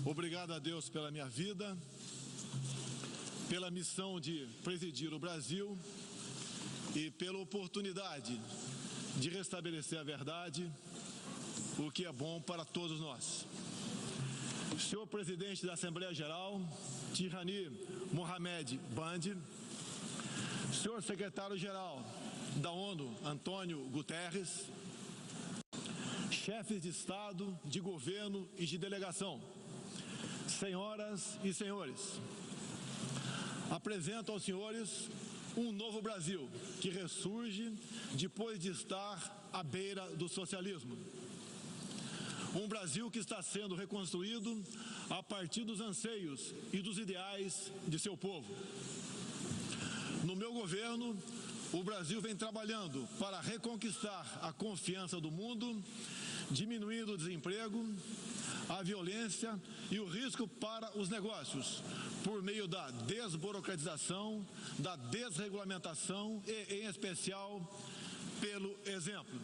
Obrigado a Deus pela minha vida, pela missão de presidir o Brasil e pela oportunidade de restabelecer a verdade, o que é bom para todos nós. Senhor Presidente da Assembleia Geral, Tirani Mohamed Bandi, Senhor Secretário-Geral da ONU, Antônio Guterres, chefes de Estado, de governo e de delegação, senhoras e senhores, apresento aos senhores um novo Brasil que ressurge depois de estar à beira do socialismo. Um Brasil que está sendo reconstruído a partir dos anseios e dos ideais de seu povo. No meu governo, o Brasil vem trabalhando para reconquistar a confiança do mundo, diminuindo o desemprego, a violência e o risco para os negócios, por meio da desburocratização, da desregulamentação e, em especial, pelo exemplo.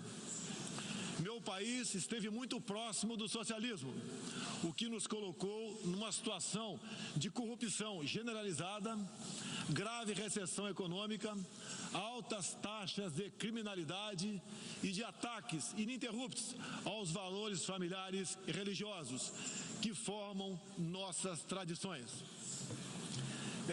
Meu país esteve muito próximo do socialismo, o que nos colocou numa situação de corrupção generalizada, grave recessão econômica, altas taxas de criminalidade e de ataques ininterruptos aos valores familiares e religiosos que formam nossas tradições.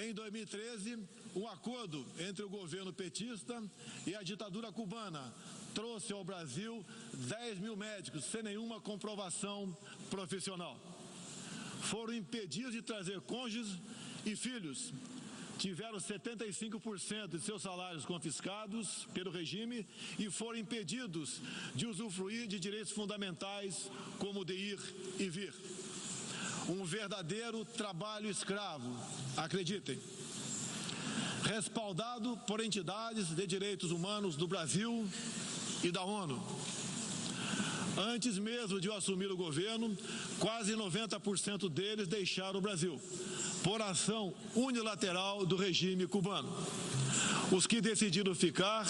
Em 2013, um acordo entre o governo petista e a ditadura cubana trouxe ao Brasil 10 mil médicos sem nenhuma comprovação profissional. Foram impedidos de trazer cônjuges e filhos. Tiveram 75% de seus salários confiscados pelo regime e foram impedidos de usufruir de direitos fundamentais como o de ir e vir. Um verdadeiro trabalho escravo, acreditem. Respaldado por entidades de direitos humanos do Brasil e da ONU. Antes mesmo de eu assumir o governo, quase 90% deles deixaram o Brasil, por ação unilateral do regime cubano. Os que decidiram ficar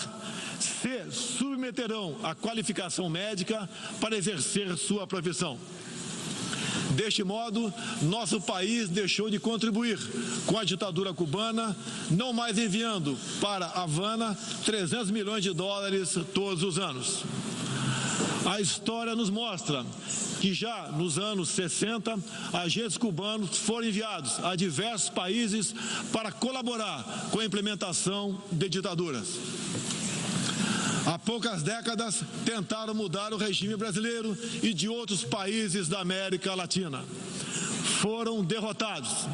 se submeterão à qualificação médica para exercer sua profissão. Deste modo, nosso país deixou de contribuir com a ditadura cubana, não mais enviando para Havana 300 milhões de dólares todos os anos. A história nos mostra que já nos anos 60, agentes cubanos foram enviados a diversos países para colaborar com a implementação de ditaduras. Há poucas décadas, tentaram mudar o regime brasileiro e de outros países da América Latina. Foram derrotados.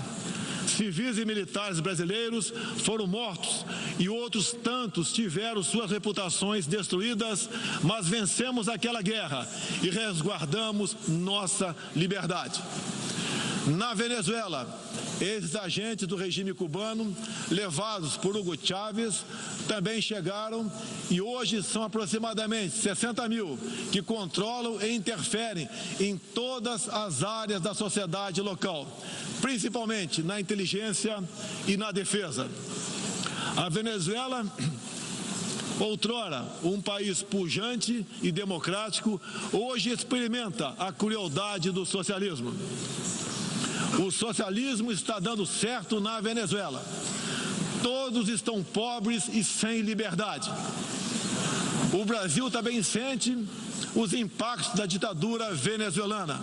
Civis e militares brasileiros foram mortos e outros tantos tiveram suas reputações destruídas, mas vencemos aquela guerra e resguardamos nossa liberdade. Na Venezuela, esses agentes do regime cubano, levados por Hugo Chávez, também chegaram e hoje são aproximadamente 60 mil que controlam e interferem em todas as áreas da sociedade local, principalmente na inteligência e na defesa. A Venezuela, outrora um país pujante e democrático, hoje experimenta a crueldade do socialismo. O socialismo está dando certo na Venezuela. Todos estão pobres e sem liberdade. O Brasil também sente os impactos da ditadura venezuelana.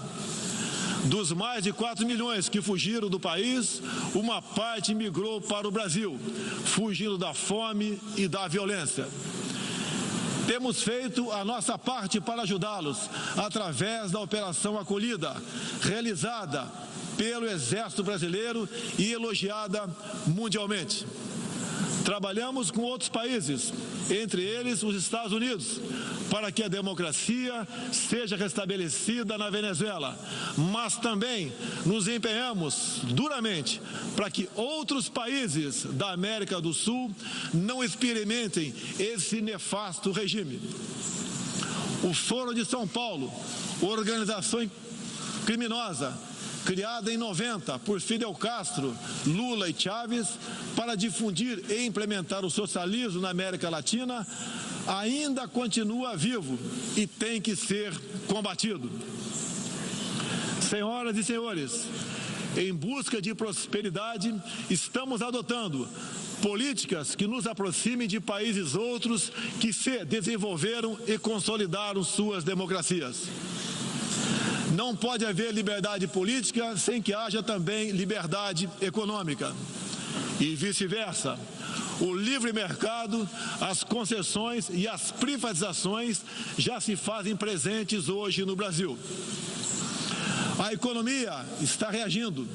Dos mais de 4 milhões que fugiram do país, uma parte migrou para o Brasil, fugindo da fome e da violência. Temos feito a nossa parte para ajudá-los através da Operação Acolhida, realizada pelo Exército Brasileiro e elogiada mundialmente. Trabalhamos com outros países, entre eles os Estados Unidos, para que a democracia seja restabelecida na Venezuela, mas também nos empenhamos duramente para que outros países da América do Sul não experimentem esse nefasto regime. O Foro de São Paulo, organização criminosa, criada em 90 por Fidel Castro, Lula e Chávez, para difundir e implementar o socialismo na América Latina, ainda continua vivo e tem que ser combatido. Senhoras e senhores, em busca de prosperidade, estamos adotando políticas que nos aproximem de países outros que se desenvolveram e consolidaram suas democracias. Não pode haver liberdade política sem que haja também liberdade econômica. E vice-versa. O livre mercado, as concessões e as privatizações já se fazem presentes hoje no Brasil. A economia está reagindo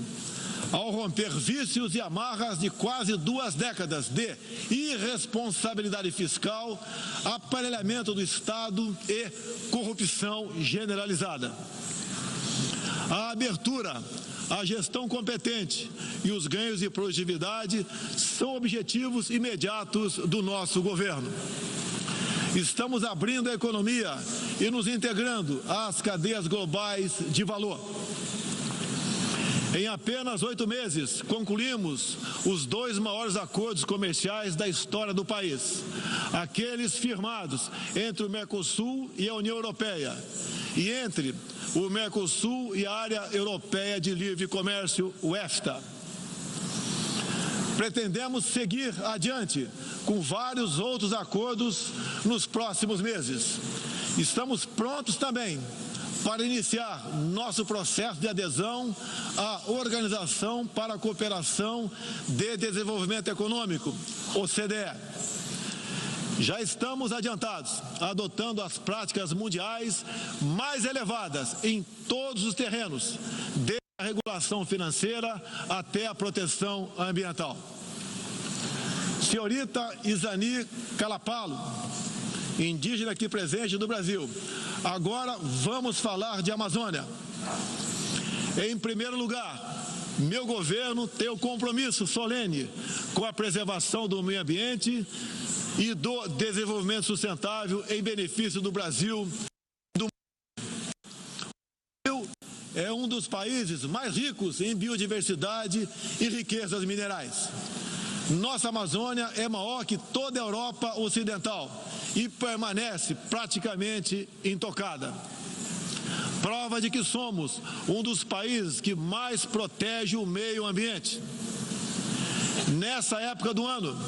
ao romper vícios e amarras de quase 2 décadas de irresponsabilidade fiscal, aparelhamento do Estado e corrupção generalizada. A abertura, a gestão competente e os ganhos de produtividade são objetivos imediatos do nosso governo. Estamos abrindo a economia e nos integrando às cadeias globais de valor. Em apenas 8 meses, concluímos os 2 maiores acordos comerciais da história do país, aqueles firmados entre o Mercosul e a União Europeia, e entre o Mercosul e a Área Europeia de Livre Comércio, o EFTA. Pretendemos seguir adiante com vários outros acordos nos próximos meses. Estamos prontos também para iniciar nosso processo de adesão à Organização para a Cooperação de Desenvolvimento Econômico, OCDE. Já estamos adiantados, adotando as práticas mundiais mais elevadas em todos os terrenos, desde a regulação financeira até a proteção ambiental. Senhorita Izani Calapalo, indígena aqui presente do Brasil. Agora vamos falar de Amazônia. Em primeiro lugar, meu governo tem o compromisso solene com a preservação do meio ambiente e do desenvolvimento sustentável em benefício do Brasil. O Brasil é um dos países mais ricos em biodiversidade e riquezas minerais. Nossa Amazônia é maior que toda a Europa Ocidental e permanece praticamente intocada. Prova de que somos um dos países que mais protege o meio ambiente. Nessa época do ano,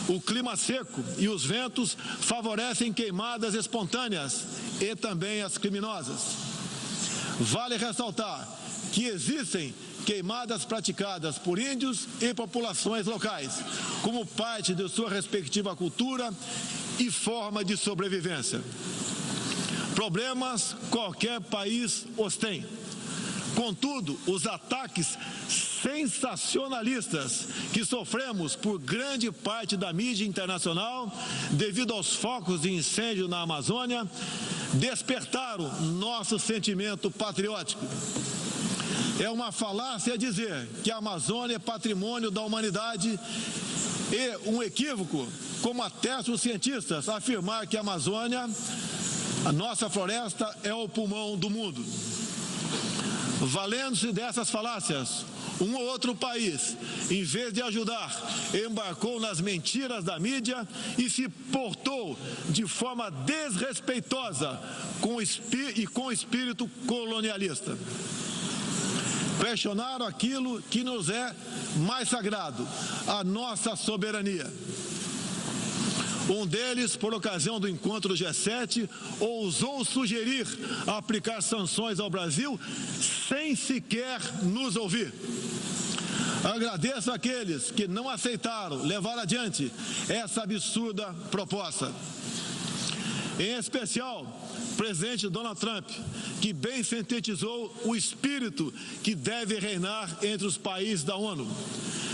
o clima seco e os ventos favorecem queimadas espontâneas e também as criminosas. Vale ressaltar que existem queimadas praticadas por índios e populações locais, como parte de sua respectiva cultura e forma de sobrevivência. Problemas qualquer país os tem. Contudo, os ataques sensacionalistas que sofremos por grande parte da mídia internacional, devido aos focos de incêndio na Amazônia, despertaram nosso sentimento patriótico. É uma falácia dizer que a Amazônia é patrimônio da humanidade e um equívoco, como atestam os cientistas, afirmar que a Amazônia, a nossa floresta, é o pulmão do mundo. Valendo-se dessas falácias, um ou outro país, em vez de ajudar, embarcou nas mentiras da mídia e se portou de forma desrespeitosa com o espírito colonialista. Questionaram aquilo que nos é mais sagrado, a nossa soberania. Um deles, por ocasião do encontro do G7, ousou sugerir aplicar sanções ao Brasil sem sequer nos ouvir. Agradeço àqueles que não aceitaram levar adiante essa absurda proposta. Em especial, o presidente Donald Trump, que bem sintetizou o espírito que deve reinar entre os países da ONU.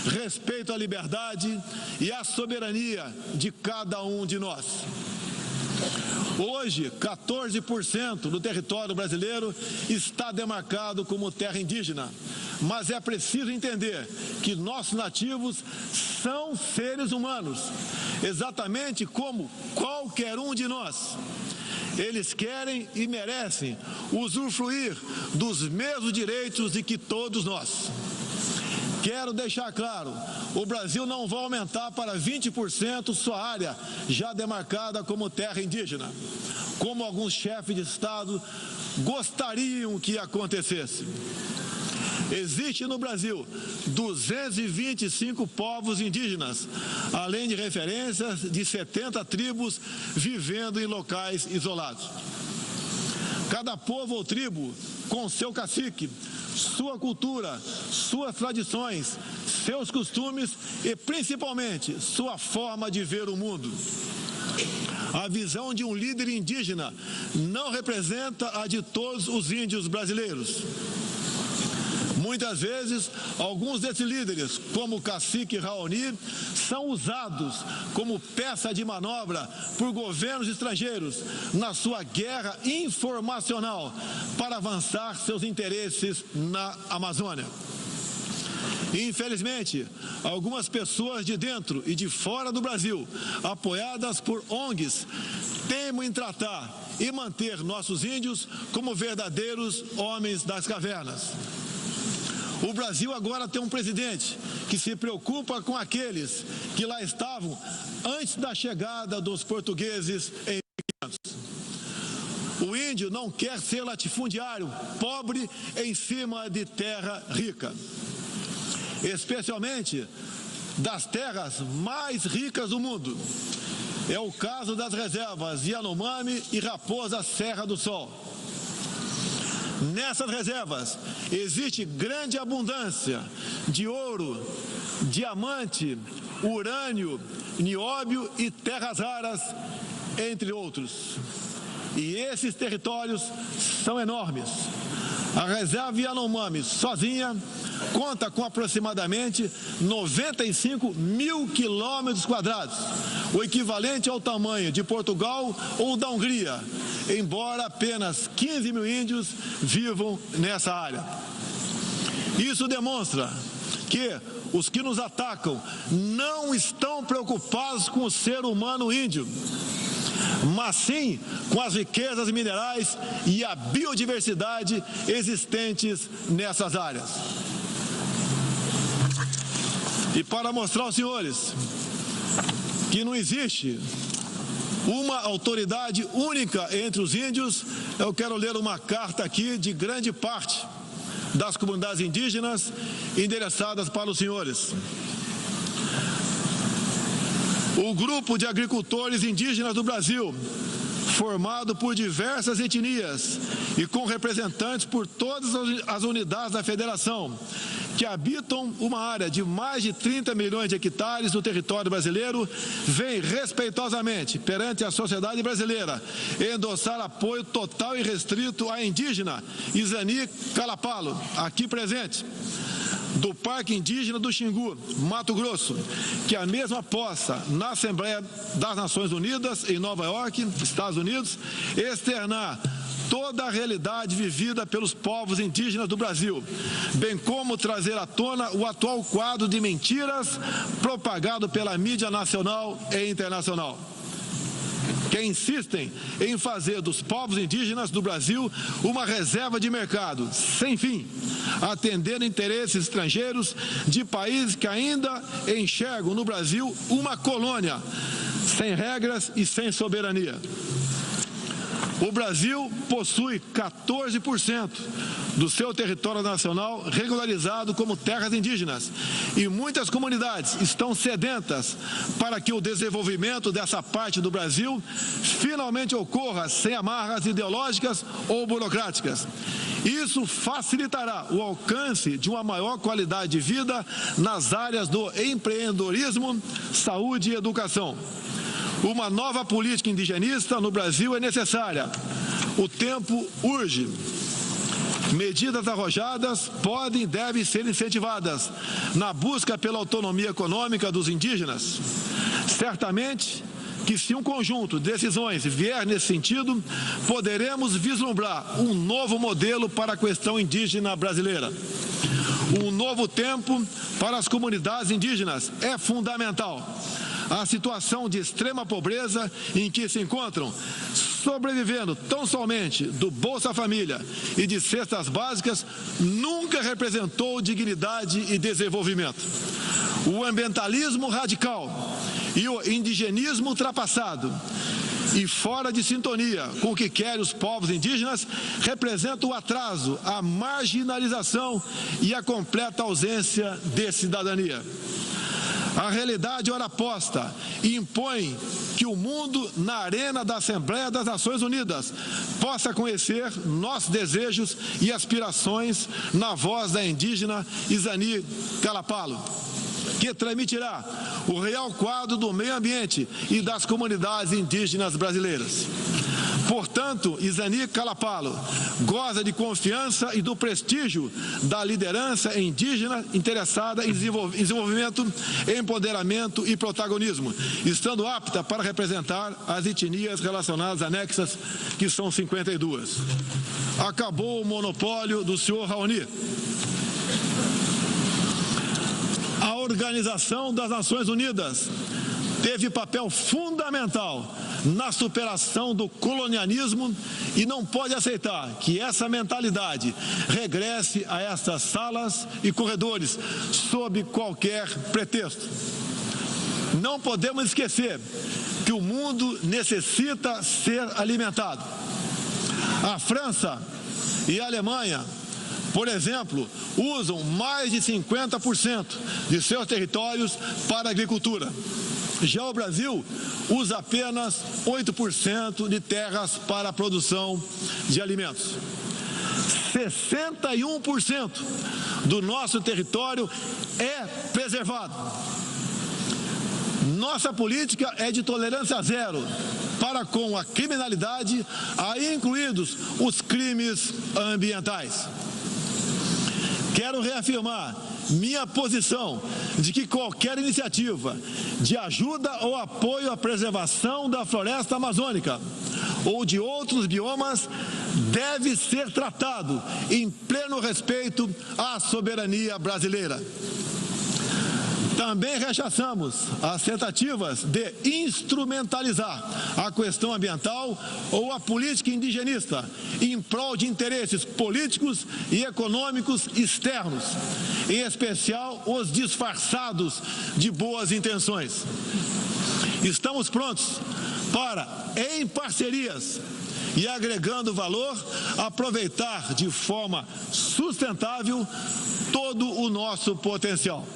Respeito à liberdade e à soberania de cada um de nós. Hoje, 14% do território brasileiro está demarcado como terra indígena, mas é preciso entender que nossos nativos são seres humanos, exatamente como qualquer um de nós. Eles querem e merecem usufruir dos mesmos direitos de que todos nós. Quero deixar claro, o Brasil não vai aumentar para 20% sua área já demarcada como terra indígena, como alguns chefes de Estado gostariam que acontecesse. Existe no Brasil 225 povos indígenas, além de referências de 70 tribos vivendo em locais isolados. Cada povo ou tribo, com seu cacique, sua cultura, suas tradições, seus costumes e, principalmente, sua forma de ver o mundo. A visão de um líder indígena não representa a de todos os índios brasileiros. Muitas vezes, alguns desses líderes, como o cacique Raoni, são usados como peça de manobra por governos estrangeiros na sua guerra informacional para avançar seus interesses na Amazônia. Infelizmente, algumas pessoas de dentro e de fora do Brasil, apoiadas por ONGs, teimam em tratar e manter nossos índios como verdadeiros homens das cavernas. O Brasil agora tem um presidente que se preocupa com aqueles que lá estavam antes da chegada dos portugueses em 1500. O índio não quer ser latifundiário, pobre em cima de terra rica, especialmente das terras mais ricas do mundo. É o caso das reservas Yanomami e Raposa Serra do Sol. Nessas reservas existe grande abundância de ouro, diamante, urânio, nióbio e terras raras, entre outros. E esses territórios são enormes. A reserva Yanomami sozinha conta com aproximadamente 95 mil quilômetros quadrados, o equivalente ao tamanho de Portugal ou da Hungria, embora apenas 15 mil índios vivam nessa área. Isso demonstra que os que nos atacam não estão preocupados com o ser humano índio, mas sim com as riquezas minerais e a biodiversidade existentes nessas áreas. E para mostrar aos senhores que não existe uma autoridade única entre os índios, eu quero ler uma carta aqui de grande parte das comunidades indígenas endereçadas para os senhores. O grupo de agricultores indígenas do Brasil, formado por diversas etnias e com representantes por todas as unidades da federação, que habitam uma área de mais de 30 milhões de hectares no território brasileiro, vem respeitosamente perante a sociedade brasileira endossar apoio total e restrito à indígena Izani Calapalo, aqui presente, do Parque Indígena do Xingu, Mato Grosso, que a mesma possa, na Assembleia das Nações Unidas, em Nova York, Estados Unidos, externar toda a realidade vivida pelos povos indígenas do Brasil, bem como trazer à tona o atual quadro de mentiras propagado pela mídia nacional e internacional, que insistem em fazer dos povos indígenas do Brasil uma reserva de mercado sem fim, atendendo interesses estrangeiros de países que ainda enxergam no Brasil uma colônia, sem regras e sem soberania. O Brasil possui 14% do seu território nacional regularizado como terras indígenas e muitas comunidades estão sedentas para que o desenvolvimento dessa parte do Brasil finalmente ocorra sem amarras ideológicas ou burocráticas. Isso facilitará o alcance de uma maior qualidade de vida nas áreas do empreendedorismo, saúde e educação. Uma nova política indigenista no Brasil é necessária. O tempo urge. Medidas arrojadas podem e devem ser incentivadas na busca pela autonomia econômica dos indígenas. Certamente que, se um conjunto de decisões vier nesse sentido, poderemos vislumbrar um novo modelo para a questão indígena brasileira. Um novo tempo para as comunidades indígenas é fundamental. A situação de extrema pobreza em que se encontram, sobrevivendo tão somente do Bolsa Família e de cestas básicas, nunca representou dignidade e desenvolvimento. O ambientalismo radical e o indigenismo ultrapassado e fora de sintonia com o que querem os povos indígenas, representa o atraso, a marginalização e a completa ausência de cidadania. A realidade ora posta impõe que o mundo, na arena da Assembleia das Nações Unidas, possa conhecer nossos desejos e aspirações na voz da indígena Izani Kalapalo, que transmitirá o real quadro do meio ambiente e das comunidades indígenas brasileiras. Portanto, Izani Kalapalo goza de confiança e do prestígio da liderança indígena interessada em desenvolvimento, empoderamento e protagonismo, estando apta para representar as etnias relacionadas anexas, que são 52. Acabou o monopólio do senhor Raoni. A Organização das Nações Unidas teve papel fundamental na superação do colonialismo e não pode aceitar que essa mentalidade regresse a essas salas e corredores sob qualquer pretexto. Não podemos esquecer que o mundo necessita ser alimentado. A França e a Alemanha, por exemplo, usam mais de 50% de seus territórios para a agricultura. Já o Brasil usa apenas 8% de terras para a produção de alimentos. 61% do nosso território é preservado. Nossa política é de tolerância zero para com a criminalidade, aí incluídos os crimes ambientais. Quero reafirmar minha posição de que qualquer iniciativa de ajuda ou apoio à preservação da floresta amazônica ou de outros biomas deve ser tratado em pleno respeito à soberania brasileira. Também rechaçamos as tentativas de instrumentalizar a questão ambiental ou a política indigenista em prol de interesses políticos e econômicos externos, em especial os disfarçados de boas intenções. Estamos prontos para, em parcerias e agregando valor, aproveitar de forma sustentável todo o nosso potencial.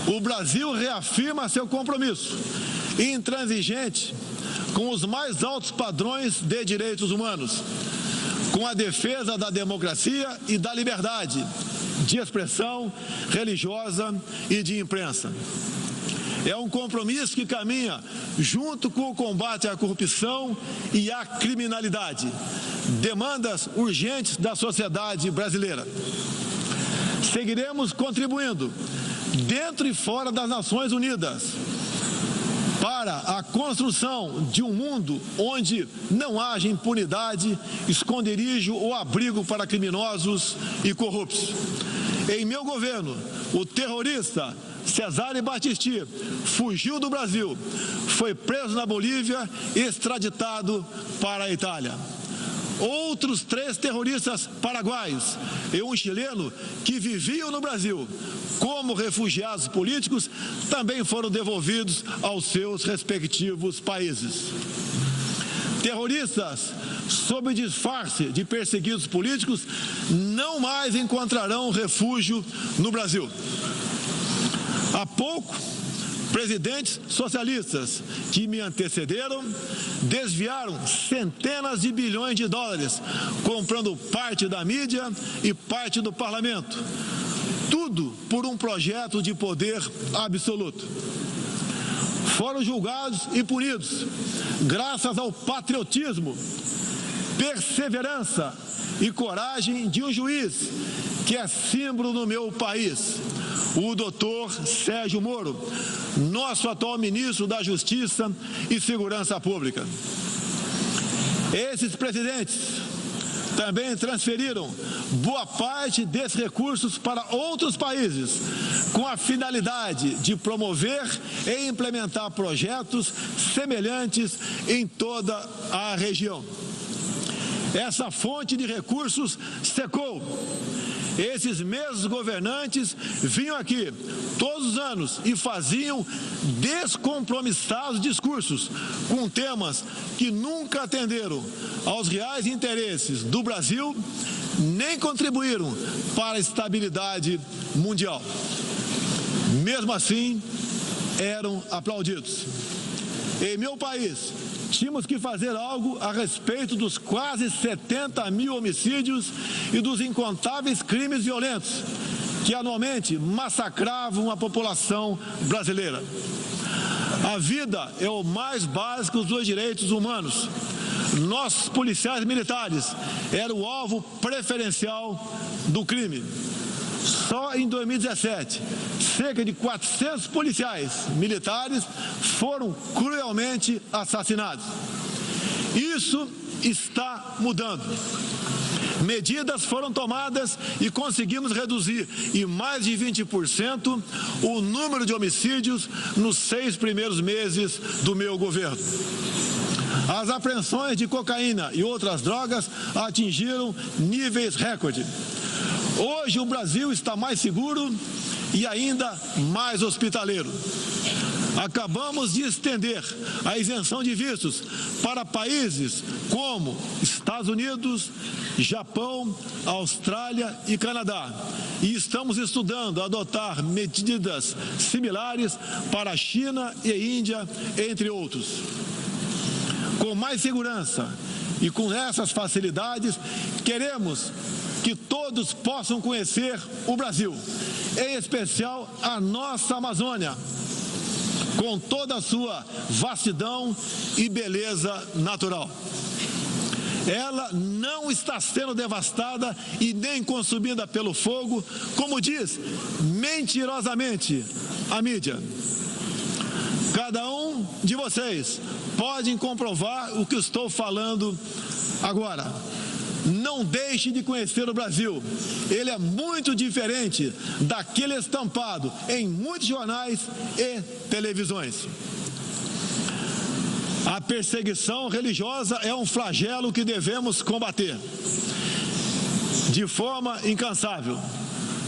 O Brasil reafirma seu compromisso intransigente com os mais altos padrões de direitos humanos, com a defesa da democracia e da liberdade de expressão religiosa e de imprensa. É um compromisso que caminha junto com o combate à corrupção e à criminalidade, demandas urgentes da sociedade brasileira. Seguiremos contribuindo dentro e fora das Nações Unidas para a construção de um mundo onde não haja impunidade, esconderijo ou abrigo para criminosos e corruptos. Em meu governo, o terrorista Cesare Battisti fugiu do Brasil, foi preso na Bolívia e extraditado para a Itália. Outros 3 terroristas paraguaios e um chileno que viviam no Brasil como refugiados políticos também foram devolvidos aos seus respectivos países. Terroristas, sob disfarce de perseguidos políticos, não mais encontrarão refúgio no Brasil. Há pouco, presidentes socialistas que me antecederam desviaram centenas de bilhões de dólares, comprando parte da mídia e parte do parlamento. Tudo por um projeto de poder absoluto. Foram julgados e punidos graças ao patriotismo, perseverança e coragem de um juiz que é símbolo no meu país, o doutor Sérgio Moro, nosso atual ministro da Justiça e Segurança Pública. Esses presidentes também transferiram boa parte desses recursos para outros países, com a finalidade de promover e implementar projetos semelhantes em toda a região. Essa fonte de recursos secou esses mesmos governantes vinham aqui todos os anos e faziam descompromissados discursos com temas que nunca atenderam aos reais interesses do Brasil, nem contribuíram para a estabilidade mundial. Mesmo assim, eram aplaudidos. Em meu país, tínhamos que fazer algo a respeito dos quase 70 mil homicídios e dos incontáveis crimes violentos que anualmente massacravam a população brasileira. A vida é o mais básico dos direitos humanos. Nossos policiais militares eram o alvo preferencial do crime. Só em 2017, cerca de 400 policiais militares foram cruelmente assassinados. Isso está mudando. Medidas foram tomadas e conseguimos reduzir em mais de 20% o número de homicídios nos 6 primeiros meses do meu governo. As apreensões de cocaína e outras drogas atingiram níveis recorde. Hoje o Brasil está mais seguro e ainda mais hospitaleiro. Acabamos de estender a isenção de vistos para países como Estados Unidos, Japão, Austrália e Canadá. E estamos estudando adotar medidas similares para a China e Índia, entre outros. Com mais segurança e com essas facilidades, queremos que todos possam conhecer o Brasil, em especial a nossa Amazônia, com toda a sua vastidão e beleza natural. Ela não está sendo devastada e nem consumida pelo fogo, como diz mentirosamente a mídia. Cada um de vocês pode comprovar o que estou falando agora. Não deixe de conhecer o Brasil. Ele é muito diferente daquele estampado em muitos jornais e televisões. A perseguição religiosa é um flagelo que devemos combater de forma incansável.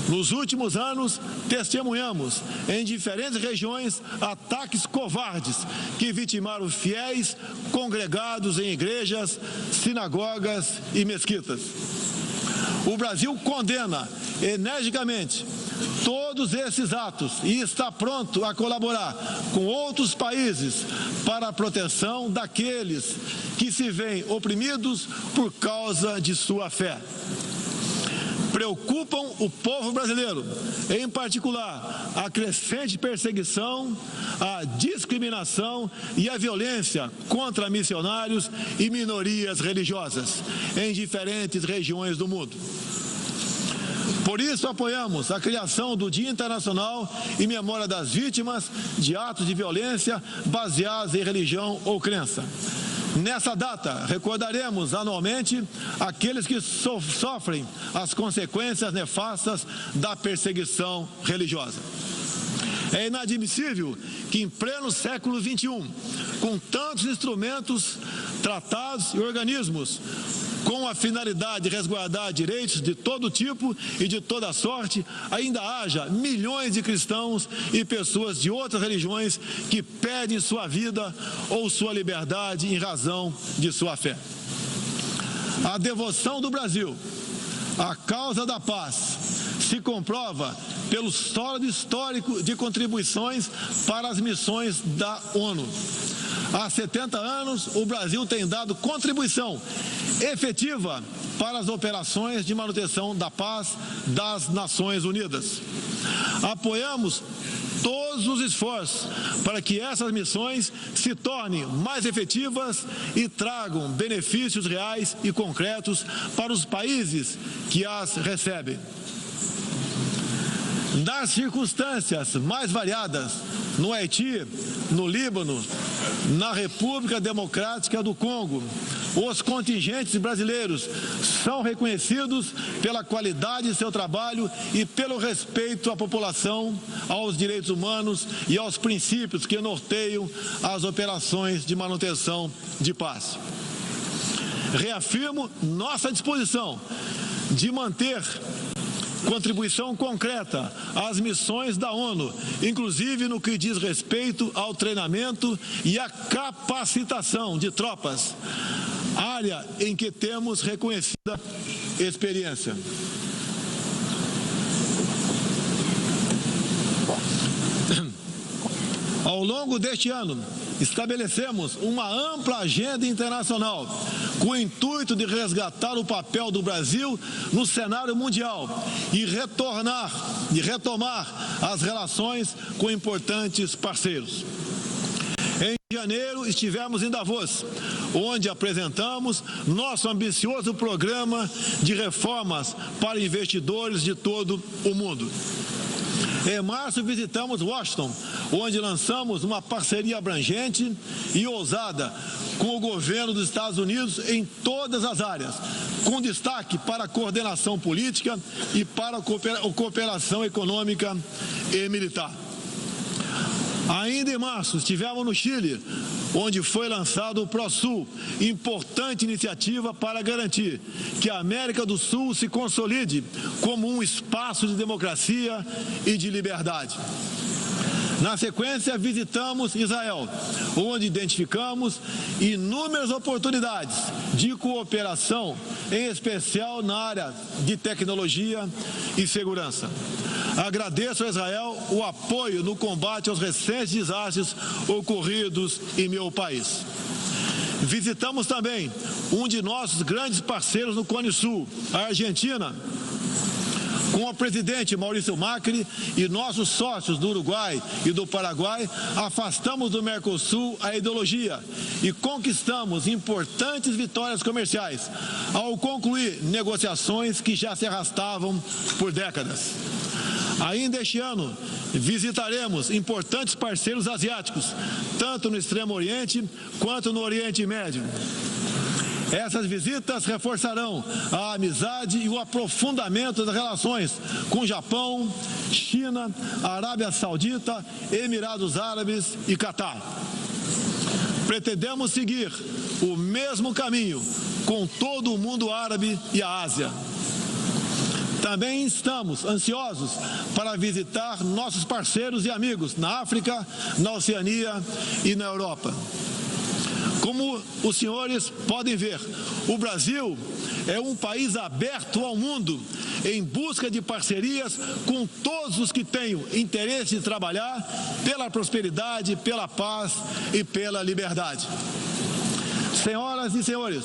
Nos últimos anos, testemunhamos em diferentes regiões ataques covardes que vitimaram fiéis congregados em igrejas, sinagogas e mesquitas. O Brasil condena energicamente todos esses atos e está pronto a colaborar com outros países para a proteção daqueles que se veem oprimidos por causa de sua fé. Preocupam o povo brasileiro, em particular, a crescente perseguição, a discriminação e a violência contra missionários e minorias religiosas em diferentes regiões do mundo. Por isso, apoiamos a criação do Dia Internacional em memória das vítimas de atos de violência baseados em religião ou crença. Nessa data, recordaremos anualmente aqueles que sofrem as consequências nefastas da perseguição religiosa. É inadmissível que em pleno século XXI, com tantos instrumentos, tratados e organismos com a finalidade de resguardar direitos de todo tipo e de toda sorte, ainda haja milhões de cristãos e pessoas de outras religiões que perdem sua vida ou sua liberdade em razão de sua fé. A devoção do Brasil à causa da paz se comprova pelo sólido histórico de contribuições para as missões da ONU. Há 70 anos, o Brasil tem dado contribuição efetiva para as operações de manutenção da paz das Nações Unidas. Apoiamos todos os esforços para que essas missões se tornem mais efetivas e tragam benefícios reais e concretos para os países que as recebem. Nas circunstâncias mais variadas, no Haiti, no Líbano, na República Democrática do Congo, os contingentes brasileiros são reconhecidos pela qualidade de seu trabalho e pelo respeito à população, aos direitos humanos e aos princípios que norteiam as operações de manutenção de paz. Reafirmo nossa disposição de manter contribuição concreta às missões da ONU, inclusive no que diz respeito ao treinamento e à capacitação de tropas, área em que temos reconhecida experiência. Ao longo deste ano, estabelecemos uma ampla agenda internacional com o intuito de resgatar o papel do Brasil no cenário mundial e retomar as relações com importantes parceiros. Em janeiro, estivemos em Davos, onde apresentamos nosso ambicioso programa de reformas para investidores de todo o mundo. Em março, visitamos Washington, onde lançamos uma parceria abrangente e ousada com o governo dos Estados Unidos em todas as áreas, com destaque para a coordenação política e para a cooperação econômica e militar. Ainda em março, estivemos no Chile, onde foi lançado o ProSul, importante iniciativa para garantir que a América do Sul se consolide como um espaço de democracia e de liberdade. Na sequência, visitamos Israel, onde identificamos inúmeras oportunidades de cooperação, em especial na área de tecnologia e segurança. Agradeço a Israel o apoio no combate aos recentes desastres ocorridos em meu país. Visitamos também um de nossos grandes parceiros no Cone Sul, a Argentina, com o presidente Maurício Macri e nossos sócios do Uruguai e do Paraguai, afastamos do Mercosul a ideologia e conquistamos importantes vitórias comerciais, ao concluir negociações que já se arrastavam por décadas. Ainda este ano, visitaremos importantes parceiros asiáticos, tanto no Extremo Oriente quanto no Oriente Médio. Essas visitas reforçarão a amizade e o aprofundamento das relações com Japão, China, Arábia Saudita, Emirados Árabes e Catar. Pretendemos seguir o mesmo caminho com todo o mundo árabe e a Ásia. Também estamos ansiosos para visitar nossos parceiros e amigos na África, na Oceania e na Europa. Como os senhores podem ver, o Brasil é um país aberto ao mundo em busca de parcerias com todos os que tenham interesse em trabalhar pela prosperidade, pela paz e pela liberdade. Senhoras e senhores,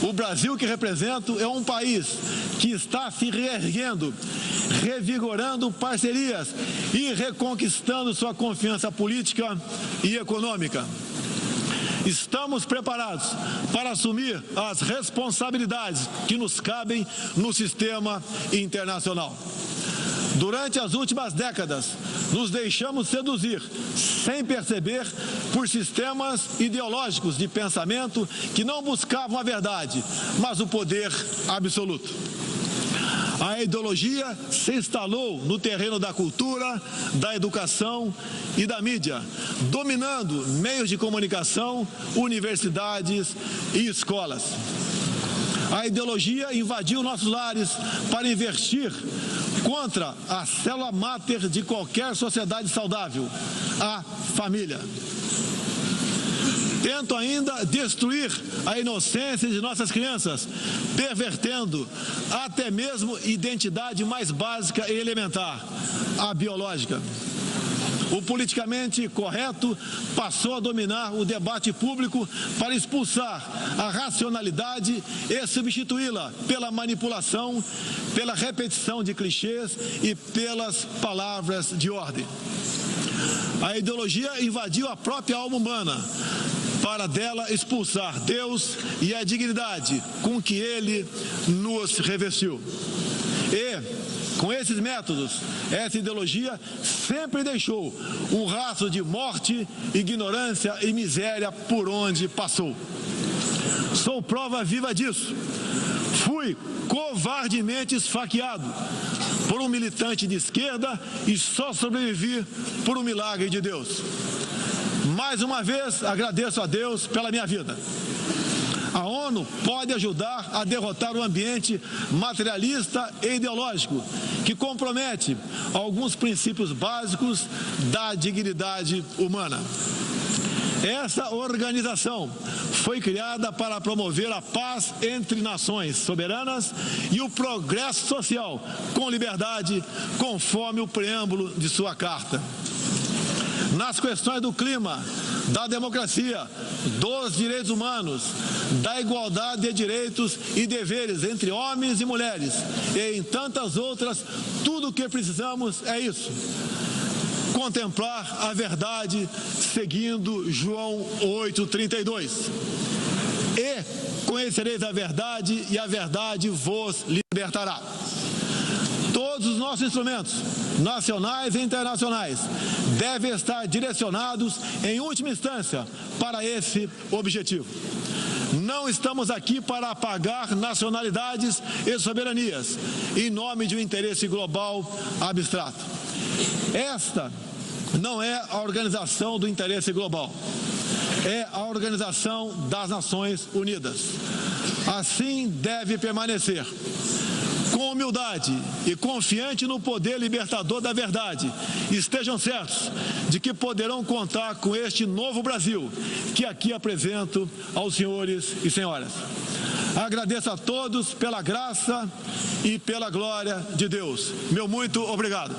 o Brasil que represento é um país que está se reerguendo, revigorando parcerias e reconquistando sua confiança política e econômica. Estamos preparados para assumir as responsabilidades que nos cabem no sistema internacional. Durante as últimas décadas, nos deixamos seduzir, sem perceber, por sistemas ideológicos de pensamento que não buscavam a verdade, mas o poder absoluto. A ideologia se instalou no terreno da cultura, da educação e da mídia, dominando meios de comunicação, universidades e escolas. A ideologia invadiu nossos lares para investir contra a célula máter de qualquer sociedade saudável, a família. Tento ainda destruir a inocência de nossas crianças, pervertendo até mesmo a identidade mais básica e elementar, a biológica. O politicamente correto passou a dominar o debate público para expulsar a racionalidade e substituí-la pela manipulação, pela repetição de clichês e pelas palavras de ordem. A ideologia invadiu a própria alma humana, para dela expulsar Deus e a dignidade com que Ele nos revestiu. E, com esses métodos, essa ideologia sempre deixou um rastro de morte, ignorância e miséria por onde passou. Sou prova viva disso. Fui covardemente esfaqueado por um militante de esquerda e só sobrevivi por um milagre de Deus. Mais uma vez, agradeço a Deus pela minha vida. A ONU pode ajudar a derrotar o ambiente materialista e ideológico, que compromete alguns princípios básicos da dignidade humana. Essa organização foi criada para promover a paz entre nações soberanas e o progresso social com liberdade, conforme o preâmbulo de sua carta. Nas questões do clima, da democracia, dos direitos humanos, da igualdade de direitos e deveres entre homens e mulheres, e em tantas outras, tudo o que precisamos é isso: contemplar a verdade seguindo João 8,32. E conhecereis a verdade, e a verdade vos libertará. Todos os nossos instrumentos, nacionais e internacionais, devem estar direcionados, em última instância, para esse objetivo. Não estamos aqui para apagar nacionalidades e soberanias, em nome de um interesse global abstrato. Esta não é a organização do interesse global, é a Organização das Nações Unidas. Assim deve permanecer, com humildade e confiante no poder libertador da verdade. Estejam certos de que poderão contar com este novo Brasil que aqui apresento aos senhores e senhoras. Agradeço a todos pela graça e pela glória de Deus. Meu muito obrigado.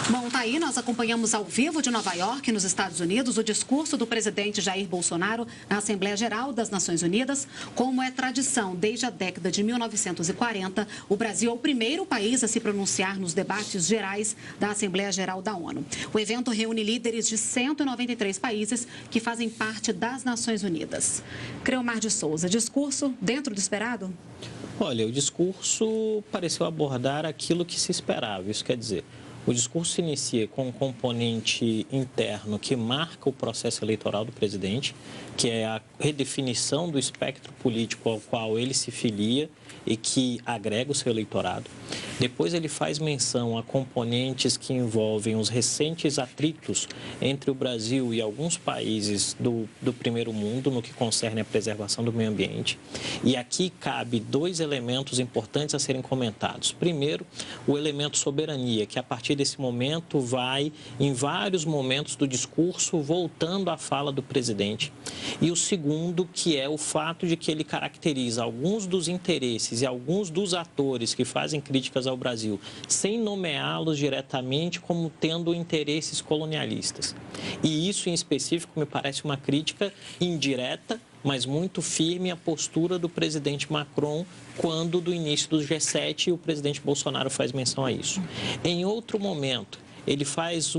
Bom, tá aí, nós acompanhamos ao vivo de Nova York, nos Estados Unidos, o discurso do presidente Jair Bolsonaro na Assembleia Geral das Nações Unidas. Como é tradição, desde a década de 1940, o Brasil é o primeiro país a se pronunciar nos debates gerais da Assembleia Geral da ONU. O evento reúne líderes de 193 países que fazem parte das Nações Unidas. Creomar de Souza, discurso dentro do esperado? Olha, o discurso pareceu abordar aquilo que se esperava, isso quer dizer, o discurso se inicia com um componente interno que marca o processo eleitoral do presidente, que é a redefinição do espectro político ao qual ele se filia e que agrega o seu eleitorado. Depois ele faz menção a componentes que envolvem os recentes atritos entre o Brasil e alguns países do primeiro mundo no que concerne a preservação do meio ambiente. E aqui cabe dois elementos importantes a serem comentados. Primeiro, o elemento soberania, que a partir desse momento vai, em vários momentos do discurso, voltando à fala do presidente. E o segundo, que é o fato de que ele caracteriza alguns dos interesses e alguns dos atores que fazem críticas ao Brasil, sem nomeá-los diretamente como tendo interesses colonialistas. E isso, em específico, me parece uma crítica indireta, mas muito firme à postura do presidente Macron quando, do início do G7, o presidente Bolsonaro faz menção a isso. Em outro momento, ele faz